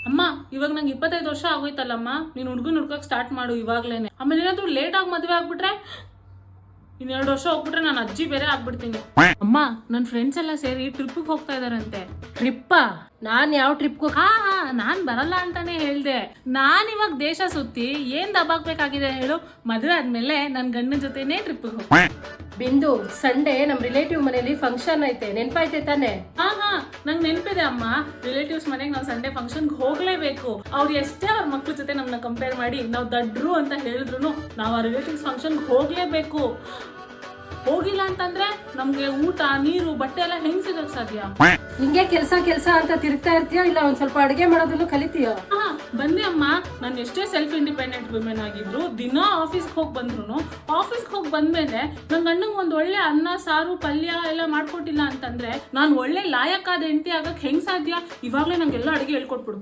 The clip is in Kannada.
ಅಮ್ಮ ಇವಾಗ ನಂಗೆ 25 ವರ್ಷ ಆಗೋಯ್ತಲ್ಲಮ್ಮ, ನೀನು ಹುಡ್ಕಕ್ ಸ್ಟಾರ್ಟ್ ಮಾಡು ಇವಾಗ್ಲೇನೆ. ಆಮೇಲೆ ಏನಾದ್ರು ಲೇಟ್ ಆಗಿ ಮದುವೆ ಆಗ್ಬಿಟ್ರೆ, 2 ವರ್ಷ ಹೋಗ್ಬಿಟ್ರೆ ನಾನು ಅಜ್ಜಿ ಬೇರೆ ಆಗ್ಬಿಡ್ತೀನಿ. ಅಮ್ಮ ನನ್ನ ಫ್ರೆಂಡ್ಸ್ ಎಲ್ಲ ಸೇರಿ ಟ್ರಿಪ್ಗೆ ಹೋಗ್ತಾ ಇದಾರಂತೆ. ಟ್ರಿಪ್ಪ? ನಾನ್ ಯಾವ ಟ್ರಿಪ್ಗೂ ನಾನ್ ಬರಲ್ಲ ಅಂತಾನೆ ಹೇಳ್ದೆ. ನಾನ್ ಇವಾಗ ದೇಶ ಸುತ್ತಿ ಏನ್ ದಬ್ಬಾಕ್ಬೇಕಾಗಿದೆ ಹೇಳು? ಮದುವೆ ಆದ್ಮೇಲೆ ನನ್ ಗಂಡನ ಜೊತೆನೇ ಟ್ರಿಪ್ಗೆ ಹೋಗಿ. ಬಿಂದು, ಸಂಡೇ ನಮ್ ರಿಲೇಟಿವ್ ಮನೇಲಿ ಫಂಕ್ಷನ್ ಐತೆ, ನೆನ್ಪಾಯ್ತೆ ತಾನೆ? ಹಾ ನಂಗೆ ನೆನಪಿದೆ ಅಮ್ಮ. ರಿಲೇಟಿವ್ಸ್ ಮನೆಗೆ ನಾವು ಸಂಡೇ ಫಂಕ್ಷನ್ಗೆ ಹೋಗ್ಲೇಬೇಕು. ಅವ್ರು ಎಷ್ಟೇ ಅವ್ರ ಮಕ್ಳ ಜೊತೆ ನಮ್ಮನ್ನ ಕಂಪೇರ್ ಮಾಡಿ ನಾವು ದಡ್ರು ಅಂತ ಹೇಳಿದ್ರು ನಾವು ಆ ರಿಲೇಟಿವ್ಸ್ ಫಂಕ್ಷನ್ಗೆ ಹೋಗ್ಲೇಬೇಕು. ಹೋಗಿಲ್ಲ ಅಂತಂದ್ರೆ ನಮ್ಗೆ ಊಟ, ನೀರು, ಬಟ್ಟೆ ಎಲ್ಲ ಹೆಂಗ್ ಸಿಗಕ್ ಸಾಧ್ಯ? ನಿಂಗೆ ಕೆಲ್ಸ ಅಂತ ತಿರುಗ್ತಾ ಇರ್ತೀಯೋ ಇಲ್ಲ ಒಂದ್ ಸ್ವಲ್ಪ ಅಡಿಗೆ ಮಾಡೋದನ್ನು ಕಲಿತೀಯೋ? ಬನ್ನಿ ಅಮ್ಮ, ನಾನು ಎಷ್ಟೇ ಸೆಲ್ಫ್ ಇಂಡಿಪೆಂಡೆಂಟ್ ವುಮೆನ್ ಆಗಿದ್ರು ದಿನ ಆಫೀಸ್ಗೆ ಹೋಗಿ ಬಂದ್ರು ಆಫೀಸ್ಗೆ ಹೋಗಿ ಬಂದ್ಮೇಲೆ ನನ್ ಗಂಡಂಗೆ ಒಂದ್ ಒಳ್ಳೆ ಅನ್ನ ಸಾರು ಪಲ್ಯ ಎಲ್ಲ ಮಾಡ್ಕೊಟ್ಟಿಲ್ಲ ಅಂತಂದ್ರೆ ನಾನು ಒಳ್ಳೆ ಲಾಯಕ್ಕಾದ ಹೆಂಡತಿ ಆಗಕ್ ಹೆಂಗ್ ಸಾಧ್ಯ? ಇವಾಗ್ಲೇ ನಂಗೆಲ್ಲ ಅಡಿಗೆ ಹೇಳ್ಕೊಟ್ಬಿಡು.